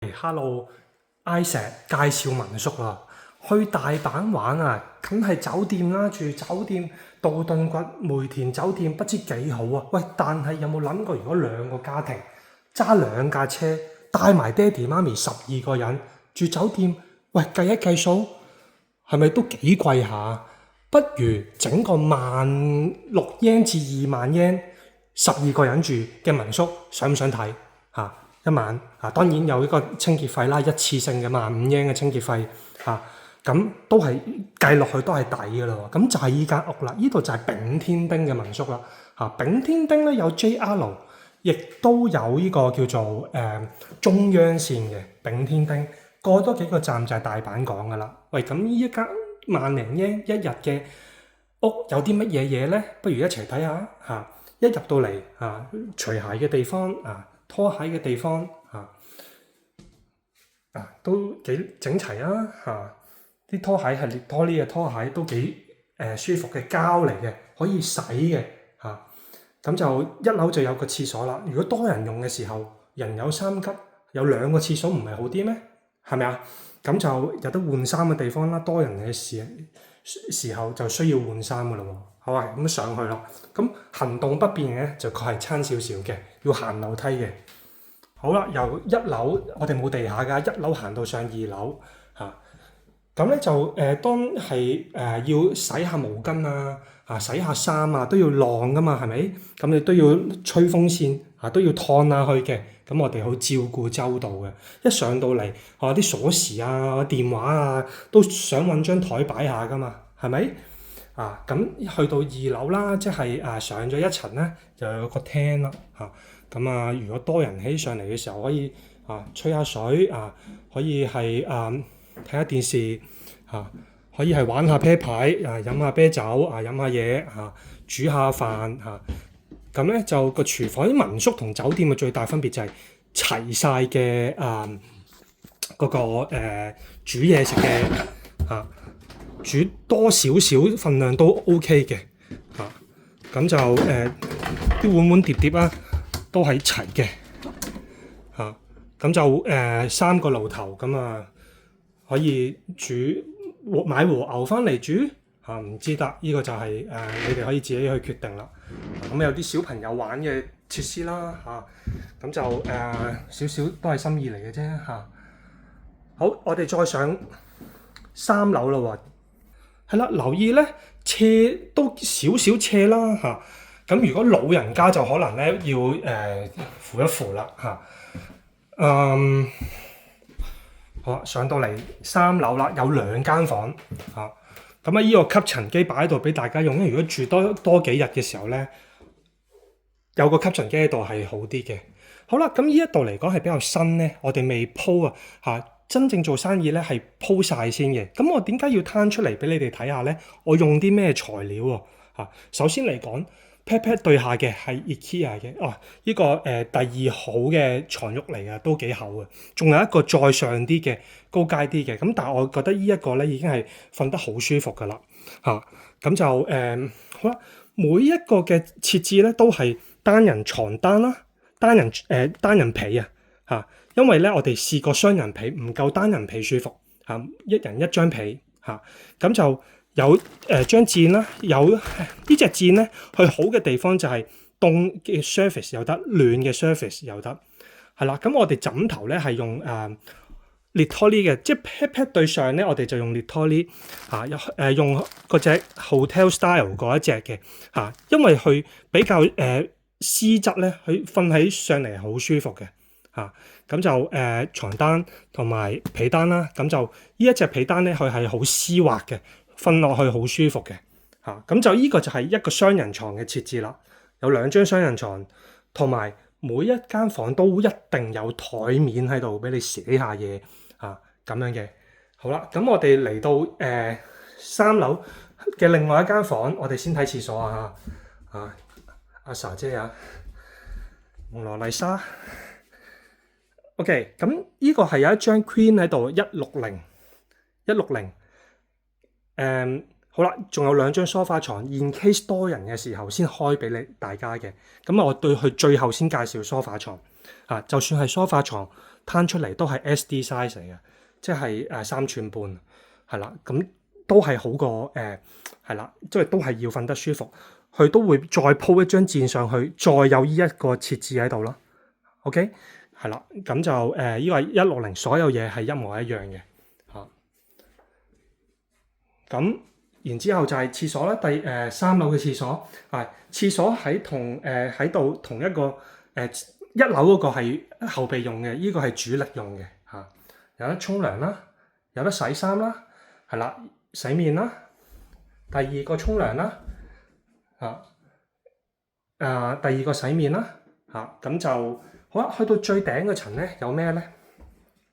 Hello，Isaac 介紹民宿啦。去大阪玩啊，梗係酒店啦，住酒店道頓堀梅田酒店不知幾好啊。喂，但係有冇諗過，如果兩個家庭揸兩架車，帶埋爹哋媽咪12個人住酒店，喂，計一計數，係咪都幾貴下？不如整個16,000至20,000 12個人住嘅民宿，想唔想睇嚇？一晚當然有呢個清潔費啦，一次性嘅15,000嘅清潔費咁都係計落去都係抵嘅啦喎。咁就係依間屋啦，呢度就係丙天町嘅民宿啦丙天町咧有 JR， 亦都有呢個叫做中央線嘅丙天町，過多幾個站就係大阪港噶啦。喂，咁呢一間10,000一日嘅屋有啲乜嘢嘢咧？不如一齊睇下一入到嚟除鞋嘅地方拖鞋嘅地方都幾整齊啲拖鞋係列拖呢嘅拖鞋，都幾舒服嘅，膠嚟嘅，可以洗嘅咁就一樓就有個廁所啦。如果多人用嘅時候，人有3急，有2個廁所唔係好啲咩？係咪啊？咁就有得換衫嘅地方啦。多人嘅時候就需要換衫噶啦喎。好啊，咁上去咯。咁行動不便嘅就確係差少少嘅，要行樓梯嘅。好啦，由1樓我哋冇地下㗎，1樓行到上2樓咁咧就當係要洗下毛巾洗下衫都要晾噶嘛，係咪？咁你都要吹風扇都要燙下去嘅。咁我哋好照顧周到嘅。一上到嚟啲鎖匙電話都想揾張台擺下噶嘛，係咪？咁去到2樓啦，即係上咗一層咧，就有個廳啦咁如果多人起上嚟嘅時候，可以吹下水可以係睇下電視可以係玩下啤牌飲下啤酒飲下嘢煮下飯咁咧就個廚房，啲民宿同酒店嘅最大分別就係齊晒嘅嗰個煮嘢食嘅煮多少少份量都 OK 嘅咁就啲碗碗碟碟都係齊嘅咁就3個爐頭咁可以買和牛翻嚟煮唔知得，呢個就係你哋可以自己去決定啦。咁有啲小朋友玩嘅設施啦咁就少少都係心意嚟嘅啫好，我哋再上3樓啦喎。係啦，留意咧斜都少少斜啦咁如果老人家就可能咧要扶一扶啦好，上到嚟3樓啦，有2間房咁呢個吸塵機擺喺度俾大家用。因為如果住多幾日嘅時候咧，有個吸塵機喺度係好啲嘅。好啦，咁呢一度嚟講係比較新咧，我哋未鋪真正做生意咧係鋪晒先嘅。咁我點解要攤出嚟俾你哋睇下咧？我用啲咩材料首先嚟講，pat 對下嘅係 IKEA 嘅呢個第2好嘅床褥嚟嘅，都幾厚嘅。仲有一個再上啲嘅高階啲嘅，咁但係我覺得呢一個咧已經係瞓得好舒服噶啦咁就好啦。每一個嘅設置咧都係單人床單啦，單人被因為咧我哋試過雙人被唔夠單人被舒服一人一張被咁就有張墊啦，有呢隻墊咧，佢好嘅地方就係凍嘅 surface 又得，暖嘅 surface 又得，係啦。咁我哋枕頭咧係用列拖呢嘅，即係 pat 對上咧，我哋就用列拖呢用嗰隻 hotel style 嗰一隻嘅因為佢比較絲質咧，佢瞓喺上嚟好舒服嘅咁就床單同埋被單啦，咁就呢一隻被單咧，佢係好絲滑嘅。瞓落去好舒服嘅咁就呢個就係一個雙人床嘅設置啦。有2張雙人床，同埋每一間房都一定有台面喺度俾你寫下嘢咁樣嘅。好啦，咁我哋嚟到3樓嘅另外一間房，我哋先睇廁所阿 Sa 姐蒙羅麗莎 OK。咁呢個係有一張 Queen 喺度160好啦，仲有2張梳化床，in case 多人嘅時候先開俾大家嘅。咁我對佢最後先介紹梳化床就算係梳化床攤出嚟都係 SD size 嚟嘅，即係3寸半，係啦，咁都係好過係啦，即係都係要瞓得舒服。佢都會再鋪一張墊上去，再有呢一個設置喺度咯。OK， 係啦，咁就呢個係160，所有嘢係一模一樣嘅嚇。咁然之後就係廁所啦，3樓嘅廁所係廁所喺度同一個1樓嗰個係後備用嘅，呢個係主力用嘅嚇。有得沖涼啦，有得洗衫啦，係啦，洗面啦，第二個沖涼啦。第二個洗面啦，咁就好啦。去到最頂嗰層咧，有咩咧？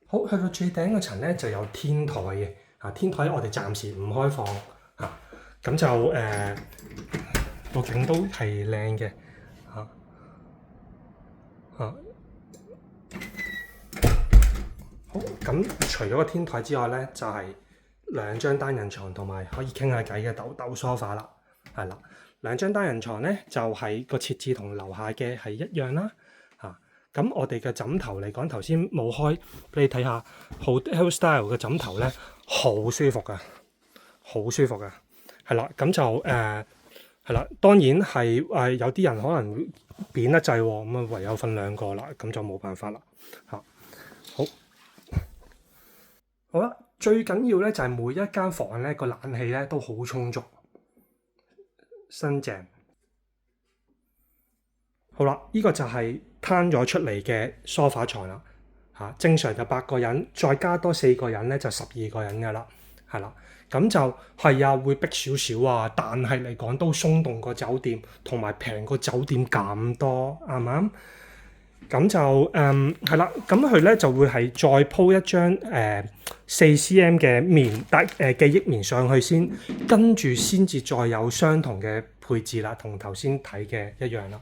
好，去到最頂嗰層咧就有天台嘅，天台我哋暫時唔開放，咁就個景都係靚嘅，好，咁除咗個天台之外咧，就係2張單人床同埋可以傾下偈嘅斗梳化啦，係啦。2張單人床咧，就係個設置同樓下嘅係一樣啦，咁我哋嘅枕頭嚟講，頭先冇開俾你睇下 Hotel Style 嘅枕頭咧，好舒服噶，好舒服噶，係啦，咁就係啦，當然係有啲人可能扁得滯喎，咁啊唯有瞓2個啦，咁就冇辦法啦，好啦，最緊要咧就係每一間房咧個冷氣咧都好充足。新淨，好啦，呢個就係攤咗出嚟嘅梳化床啦，正常就8個人，再加多4個人咧就12個人噶啦，係啦，咁就係會逼少少啊，但係嚟講都鬆動過酒店，同埋平過酒店咁多，啱唔啱？咁就係啦，咁佢咧就會係再鋪一張4cm 嘅棉記憶棉上去先，跟住先至再有相同嘅配置啦，同頭先睇嘅一樣啦。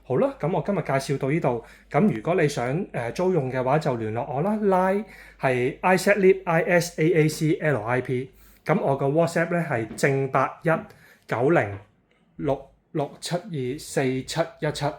好啦，咁我今日介紹到呢度。咁如果你想租用嘅話，就聯絡我啦。Line 係 Isaaclip ISAACLIP。咁我個 WhatsApp 咧係正819066724717。